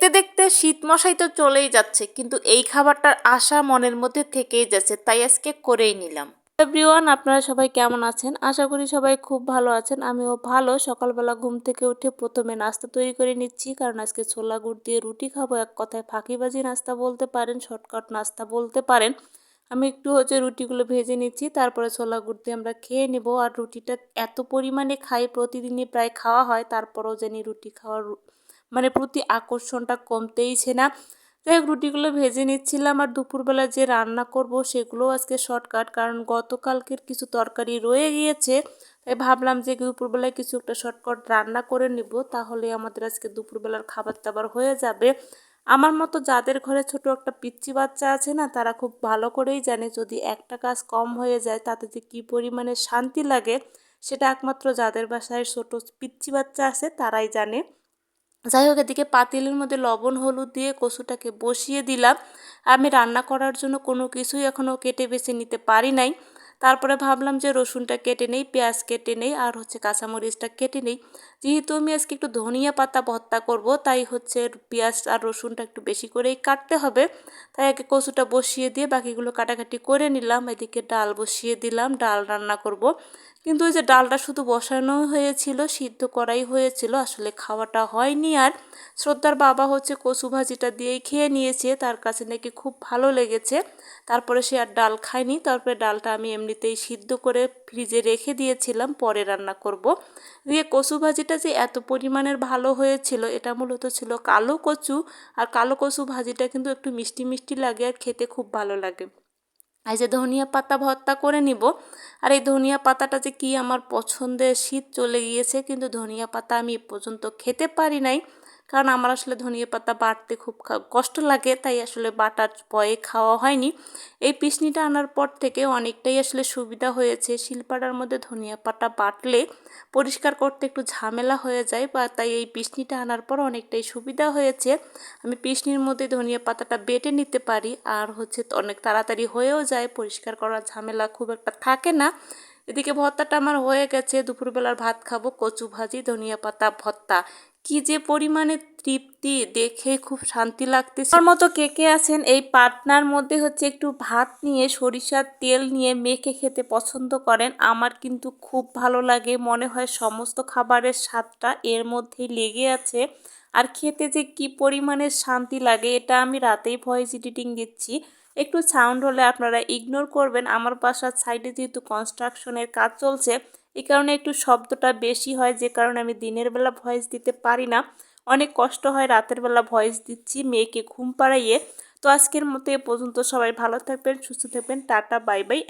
দেখতে দেখতে শীত মশাই তো চলেই যাচ্ছে, কিন্তু এই খাবারটার আশা মনের মধ্যে থেকেই যাচ্ছে, তাই আজকে করেই নিলাম। এভরিওয়ান, আপনারা সবাই কেমন আছেন? আশা করি সবাই খুব ভালো আছেন। আমিও ভালো। সকালবেলা ঘুম থেকে উঠে প্রথমে নাস্তা তৈরি করে নিচ্ছি, কারণ আজকে ছোলা গুড় দিয়ে রুটি খাবো। এক কথায় ফাঁকিবাজি নাস্তা বলতে পারেন, শর্টকাট নাস্তা বলতে পারেন। আমি একটু রুটিগুলো ভেজে নিচ্ছি, তারপরে ছোলা গুড় দিয়ে আমরা খেয়ে নেব। আর রুটিটা এত পরিমাণে খাই, প্রতিদিনই প্রায় খাওয়া হয়, তারপরেও জানি রুটি খাওয়ার প্রতি আকর্ষণটা কমতেইছে না। যাই হোক, রুটিগুলো ভেজে নিচ্ছিলাম। আর দুপুরবেলা যে রান্না করব সেগুলোও আজকে শর্টকাট, কারণ গতকালকের কিছু তরকারি রয়ে গিয়েছে। তাই ভাবলাম যে দুপুরবেলায় কিছু একটা শর্টকাট রান্না করে নিব, তাহলে আমাদের আজকে দুপুরবেলার খাবার দাবার হয়ে যাবে। আমার মতো যাদের ঘরে ছোট একটা পিচ্চি বাচ্চা আছে না, তারা খুব ভালো করেই জানে যদি একটা কাজ কম হয়ে যায় তাতে যে কী পরিমাণে শান্তি লাগে, সেটা একমাত্র যাদের বাসায় ছোট পিচ্চি বাচ্চা আছে তারাই জানে। যাই হোক, এদিকে পাতিলের মধ্যে লবণ হলুদ দিয়ে কচুটাকে বসিয়ে দিলাম। আমি রান্না করার জন্য কোনো কিছুই এখনও কেটে বেছে নিতে পারি নাই। তারপরে ভাবলাম যে রসুনটা কেটে নেই, পেঁয়াজ কেটে নেই, আর কাঁচামরিচটা কেটে নেই। যেহেতু আমি আজকে একটু ধনিয়া পাতা ভর্তা করব, তাই পেঁয়াজ আর রসুনটা একটু বেশি করেই কাটতে হবে। তাই আগে কচুটা বসিয়ে দিয়ে বাকিগুলো কাটাকাটি করে নিলাম। এদিকে ডাল বসিয়ে দিলাম, ডাল রান্না করব। কিন্তু ওই যে ডালটা শুধু বসানো হয়েছিল, সিদ্ধ করাই হয়েছিল, আসলে খাওয়াটা হয়নি। আর শ্রদ্ধার বাবা কচু ভাজিটা দিয়েই খেয়ে নিয়েছে, তার কাছে নাকি খুব ভালো লেগেছে। তারপরে সে আর ডাল খায়নি। তারপরে ডালটা আমি এমনিতেই সিদ্ধ করে ফ্রিজে রেখে দিয়েছিলাম, পরে রান্না করব। দিয়ে কচু ভাজিটা যে এত পরিমাণের ভালো হয়েছিল, এটা মূলত ছিল কালো কচু। আর কালো কচু ভাজিটা কিন্তু একটু মিষ্টি মিষ্টি লাগে আর খেতে খুব ভালো লাগে। এই যে ধনিয়া পাতা ভর্তা করে নিব। আর এই ধনিয়া পাতাটা যে কি আমার পছন্দের, শীত চলে গিয়েছে কিন্তু ধনিয়া পাতা আমি এ পর্যন্ত খেতে পারি নাই, কারণ আমার আসলে ধনিয়া পাতা বাটতে খুব কষ্ট লাগে, তাই আসলে বাটার ভয়ে খাওয়া হয়নি। এই পিসনিটা আনার পর থেকে অনেকটাই আসলে সুবিধা হয়েছে। শিলপাটার মধ্যে ধনিয়া পাতা বাটলে পরিষ্কার করতে একটু ঝামেলা হয়ে যায়, বা তাই এই পিসনিটা আনার পর অনেকটাই সুবিধা হয়েছে। আমি পিসনির মধ্যে ধনিয়া পাতাটা বেটে নিতে পারি, আর অনেক তাড়াতাড়ি হয়েও যায়, পরিষ্কার করার ঝামেলা খুব একটা থাকে না। এদিকে ভর্তাটা আমার হয়ে গেছে। দুপুরবেলার ভাত খাবো কচু ভাজি ধনিয়া পাতা ভর্তা। কি যে পরিমাণে তৃপ্তি, দেখে খুব শান্তি লাগতেছে। আমার মতো কে কে আছেন এই পাটনার মধ্যে একটু ভাত নিয়ে সরিষার তেল নিয়ে মেখে খেতে পছন্দ করেন? আমার কিন্তু খুব ভালো লাগে, মনে হয় সমস্ত খাবারের স্বাদটা এর মধ্যেই লেগে আছে। আর খেতে যে কি পরিমাণে শান্তি লাগে, এটা আমি রাতেই ভয়েস এডিটিং দিচ্ছি। একটু সাউন্ড হলে আপনারা ইগনোর করবেন। আমার বাসার সাইডে যেহেতু কনস্ট্রাকশনের কাজ চলছে, এই কারণে একটু শব্দটা বেশি হয়, যে কারণে আমি দিনের বেলা ভয়েস দিতে পারি না। অনেক কষ্ট হয়, রাতের বেলা ভয়েস দিচ্ছি মেয়েকে ঘুম পাড়াইয়ে। তো আজকের মতো এ পর্যন্ত। সবাই ভালো থাকবেন, সুস্থ থাকবেন, টাটা বাই বাই।